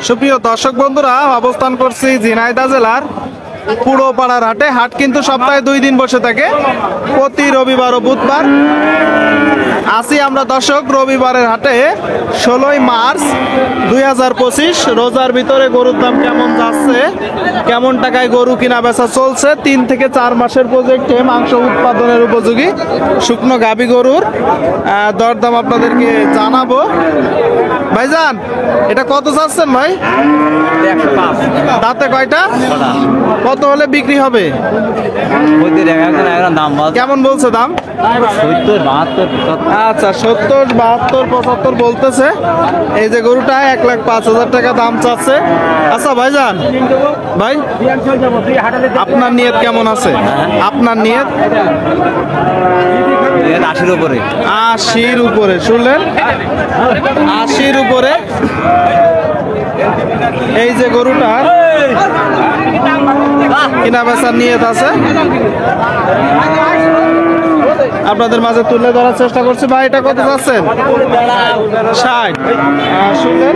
সুপ্রিয় দর্শক বন্ধুরা, অবস্থান করছি ঝিনাইদহ জেলার পুরোপাড়ার হাটে। হাট কিন্তু সপ্তাহে 2 দিন বসে থাকে, প্রতি রবিবার ও বুধবার। আসি আমরা দর্শক রবিবারের হাটে 16ই মার্চ 2025। রোজার ভিতরে গরুর দাম কেমন যাচ্ছে, কেমন টাকায় গরু কিনা বেচা চলছে। 3 থেকে 4 মাসের প্রজেক্টে মাংস উৎপাদনের উপযোগী শুকনো গাভী গরুর দরদাম আপনাদেরকে জানাবো। ভাইজান, এটা কত চাচ্ছেন ভাই? 105। দাঁতে কয়টা? কত হলে বিক্রি হবে? কেমন বলছে দাম? 70, 72। আচ্ছা, 70, 72, 75 বলতেছে। এই যে গরুটা 1,05,000 টাকা দাম চাচ্ছে। আচ্ছা ভাইজান, ভাই আপনার নিয়ত কেমন আছে? আপনার নিয়ত 80-র উপরে। 80-র উপরে, শুনলেন? 80-র উপরে এই যে গরুটা কিনা বেচার নিয়ত আছে, আপনাদের মাঝে তুলে ধরার চেষ্টা করছি। ভাই এটা কত চাচ্ছেন? 60। শুনলেন,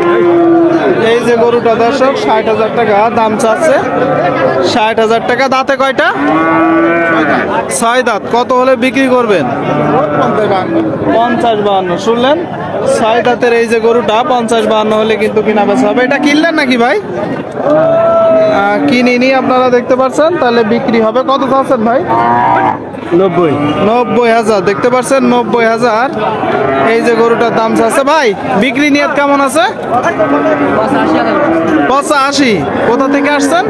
এই যে গরুটা দর্শক 60,000 টাকা দাম চাচ্ছে। 60,000 টাকা। দাঁতে কয়টা? 6 দাঁত। কত হলে বিক্রি করবেন? 50-52। শুনলেন, 6 দাঁতের এই যে গরুটা 50-52 হলে কিন্তু কিনা বেচা হবে। এটা কিনলেন নাকি ভাই? কিনিনি, আপনারা দেখতে পাচ্ছেন। তাহলে বিক্রি হবে। কত চাচ্ছেন ভাই? 90,000। দেখতে পাচ্ছেন 90,000 এই যে গরুটার দাম চাচ্ছে। ভাই বিক্রি নিয়ত কেমন আছে? 85। কোথা থেকে আসছেন?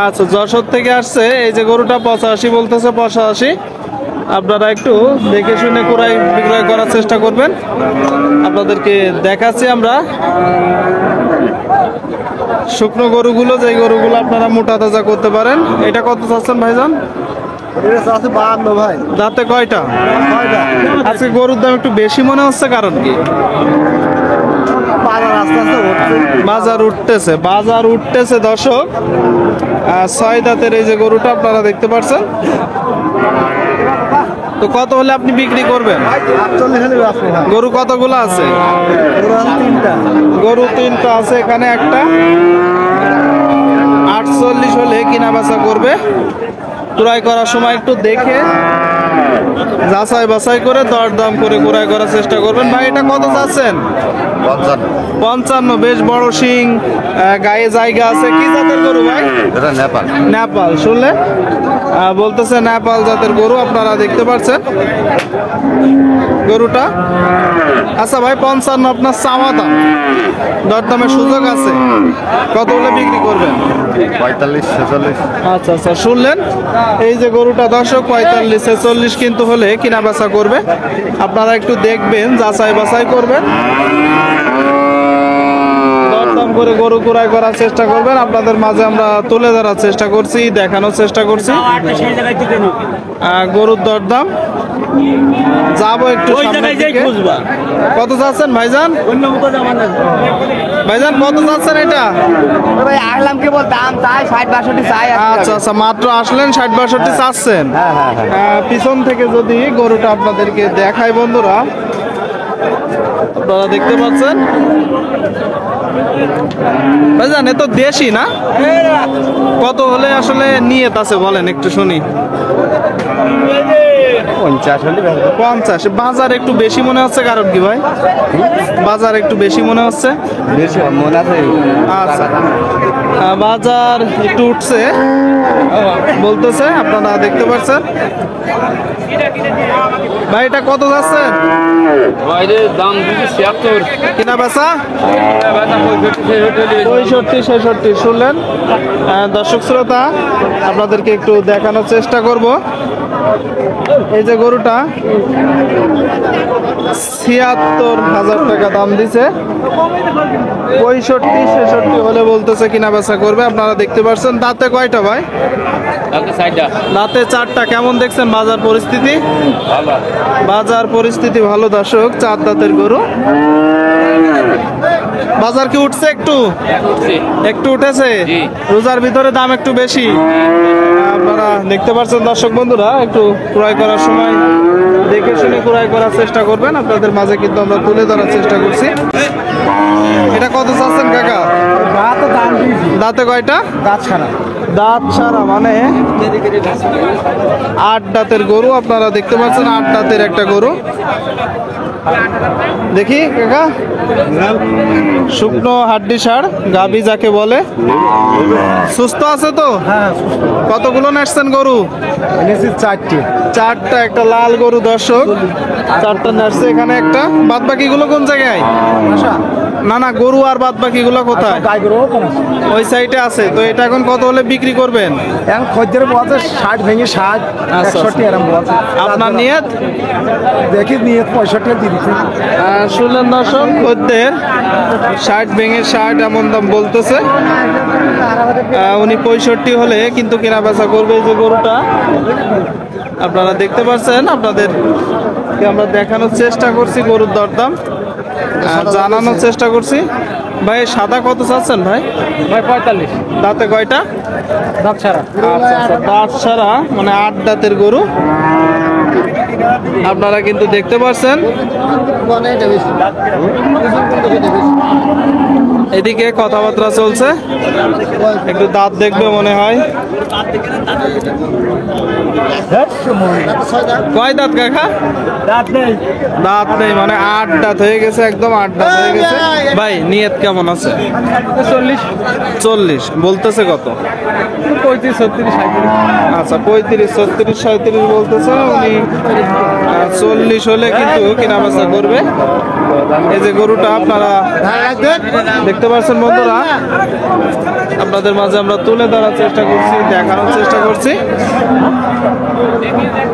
আচ্ছা, যশোর থেকে আসছে। এই যে গরুটা 85 বলতেছে, 85। আপনারা একটু দেখে শুনে বিক্রয় করার চেষ্টা করবেন। আপনাদেরকে দেখাচ্ছি আমরা শুকনো গরুগুলো, যে গরুগুলো আপনারা মোটা তাজা করতে পারেন। এটা কত চাচ্ছেন ভাইজান? 52 ভাই। দাঁতে কয়টা? আজকে গরুর দাম একটু বেশি মনে হচ্ছে, কারণ কি? বাজার উঠতেছে দর্শক। 6 দাঁতের এই যে গরুটা আপনারা দেখতে পাচ্ছেন। তো কত হলে আপনি বিক্রি করবেন? গরু কতগুলো আছে? গরু 3টা আছে, এখানে একটা। 48 হলে কিনা বেচা করবে। ক্রয় করার সময় একটু দেখে যাচাই বাছাই করে দরদাম করে ক্রয় করার চেষ্টা করবেন। ভাই এটা কত চাচ্ছেন? 55। বেশ বড় শিং, গায়ে জায়গা আছে। কি জাতের গরু ভাই? এটা নেপাল। নেপাল। শুনলে বলতেছে নেপাল জাতের গরু, আপনারা দেখতে পাচ্ছেন গরুটা। আচ্ছা ভাই, 55 আপনার চাওয়া দাম, দরদামের সুযোগ আছে। কত হলে বিক্রি করবেন? 45-46। আচ্ছা আচ্ছা, শুনলেন, এই যে গরুটা দর্শক 45-46 কিন্তু হলে কিনা বেচা করবে। আপনারা একটু দেখবেন, যাচাই বাছাই করবেন, দরদাম করে গরু ক্রয় করার চেষ্টা করবেন। আপনাদের মাঝে আমরা তুলে ধরার চেষ্টা করছি, দেখানোর চেষ্টা করছি গরুর দরদাম। যাবো একটু সামনের দিকে। কত চাচ্ছেন ভাইজান? ভাইজান কত চাচ্ছেন এটা? আসলাম কেবল দাম চাই 60-62 চাই। আচ্ছা আচ্ছা, মাত্র আসলেন, 60-62 চাচ্ছেন। পিছন থেকে যদি গরুটা আপনাদেরকে দেখাই বন্ধুরা, আপনারা দেখতে পাচ্ছেন ভাইজান এ তো দেশি না? কত হলে আসলে নিয়ত আছে বলেন একটু শুনি। 50। বাজার একটু বেশি মনে হচ্ছে, কারণ কি ভাই? বাজার একটু বেশি মনে হচ্ছে। আচ্ছা, বাজার একটু উঠছে বলতেছে, আপনারা দেখতে পাচ্ছেন। ভাই এটা কত যাচ্ছেন? কিনা বেচা 65-66। শুনলেন দর্শক শ্রোতা, আপনাদেরকে একটু দেখানোর চেষ্টা করব। এই যে গরুটা 76,000 টাকা দাম দিছে। 65-66 হলে বলতেছে কিনা বেচা করবে। আপনারা দেখতে পাচ্ছেন। দাঁতে কয়টা ভাই? দাঁতে 4টা। কেমন দেখছেন বাজার পরিস্থিতি? বাজার পরিস্থিতি ভালো দর্শক। 4 দাঁতের গরু। বাজার কি উঠছে? একটু উঠেছে। রোজার ভিতরে দাম একটু বেশি, আপনারা দেখতে পাচ্ছেন দর্শক বন্ধুরা। একটু ক্রয় করার সময় দেখে শুনে ক্রয় করার চেষ্টা করবেন। আপনাদের মাঝে কিন্তু আমরা তুলে ধরার চেষ্টা করছি। দাঁতে কয়টা? দাঁত ছাড়া। দাঁত ছাড়া মানে 8 দাঁতের গরু আপনারা দেখতে পাচ্ছেন, 8 দাঁতের একটা গরু। দেখি কাকা, শুকনো হাড্ডি সার গাবি যাকে বলে, সুস্থ আছে তো? হ্যাঁ, কতগুলো নাচছেন গরু? এনেছি 4টি। 4টা, একটা লাল গরু দর্শক, 4টা নাচছে। এখানে একটা, বাদ বাকিগুলো কোন জায়গায়? না না, গরু আর বাদ বাকিগুলো কোথায়? গাই গরু কম আছে। ওই সাইডে আছে। তো এটা এখন কত হলে বিক্রি করবেন? এখন খদ্দের বলছে 60 ভেঙে 60, আচ্ছা, 61 এরকম বলছে। আপনার নিয়ত? দেখি নিয়ে 65 দিয়ে দিচ্ছি। শুনলেন দর্শক, খদ্দের 60 ভেঙে 60 এমন দাম বলতেছে। উনি 65 হলে কিন্তু কেনা বেচা করবে। এই যে গরুটা আপনারা দেখতে পাচ্ছেন, আপনাদের আমরা দেখানোর চেষ্টা করছি গরুর দরদাম, জানানোর চেষ্টা করছি। ভাই সাদা কত চাচ্ছেন ভাই? ভাই 45। দাঁতে কয়টা? দাঁত ছাড়া। আচ্ছা আচ্ছা, দাঁত ছাড়া মানে 8 দাঁতের গরু আপনারা কিন্তু দেখতে পাচ্ছেন। এদিকে কথাবার্তা চলছে, একটু দাঁত দেখবে মনে হয়। কয় দাঁত কাকা? দাঁত নেই। দাঁত নেই মানে 8 দাঁত হয়ে গেছে, একদম 8 দাঁত হয়ে গেছে। ভাই নিয়ত কেমন আছে? 40, 40 বলতেছে কত? 35, 36, 37। আচ্ছা, 35, 36, 37 বলতেছে উনি। 40 হলে কিন্তু কেনা বেচা করবে। এই যে গরুটা আপনারা দেখতে পাচ্ছেন বন্ধুরা, আপনাদের মাঝে আমরা তুলে ধরার চেষ্টা করছি, দেখানোর চেষ্টা করছি।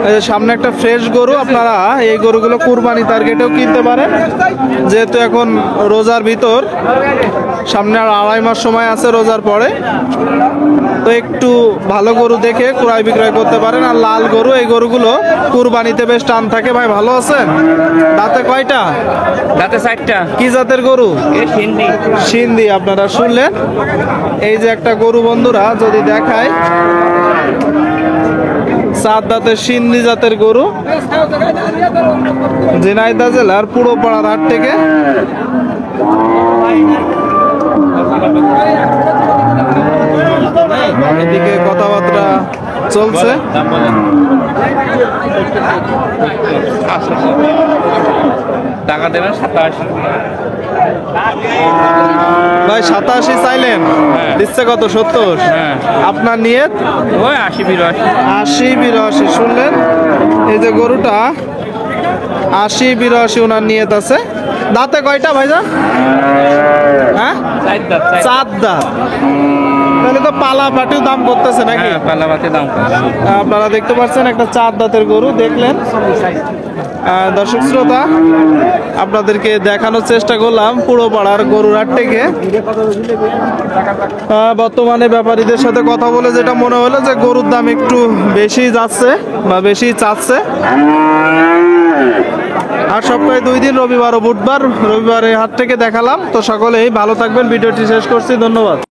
এই যে সামনে একটা ফ্রেশ গরু, আপনারা এই গরুগুলো কুরবানি টার্গেটেও কিনতে পারেন, যেহেতু এখন রোজার ভিতর, সামনে আর 2.5 মাস সময় আছে রোজার পরে। তো একটু ভালো গরু দেখে ক্রয় বিক্রয় করতে পারেন। আর লাল গরু, এই গরুগুলো কুরবানিতে বেশ টান থাকে। ভাই ভালো আছেন? দাঁতে কয়টা? দাঁতে 4টা। কি জাতের গরু? হিন্দি। সিন্ধি। আপনারা শুনলেন, এই যে একটা গরু বন্ধুরা যদি দেখায়, 4 দাঁতের সিন্ধি জাতের গরু, ঝিনাইদহ জেলার পুরোপাড়ার হাট থেকে। এদিকে কথাবার্তা চলছে। টাকা দেবেন 27। ভাই 87 চাইলেন, দিচ্ছে কত? 70। আপনার নিয়ত? ওই 80, 82। 80, 82 শুনলেন। এই যে গরুটা 80, 82 ওনার নিয়ত আছে। দাঁতে কয়টা ভাইজান? হ্যাঁ, 4 দাঁত। 4 দাঁত। তাহলে তো পালা পাটিও দাম করতেছে নাকি? পালাবাতে দাম। আপনারা দেখতে পাচ্ছেন একটা 4 দাঁতের গরু দেখলেন। দর্শক শ্রোতা, আপনাদেরকে দেখানোর চেষ্টা করলাম পুরো পাড়ার গরুর হাট থেকে। বর্তমানে ব্যাপারীদের সাথে কথা বলে যেটা মনে হলো যে গরুর দাম একটু বেশি যাচ্ছে বা বেশি চাচ্ছে। আর সপ্তাহে 2 দিন, রবিবার ও বুধবার। রবিবারে হাট থেকে দেখালাম। তো সকলেই ভালো থাকবেন, ভিডিওটি শেষ করছি, ধন্যবাদ।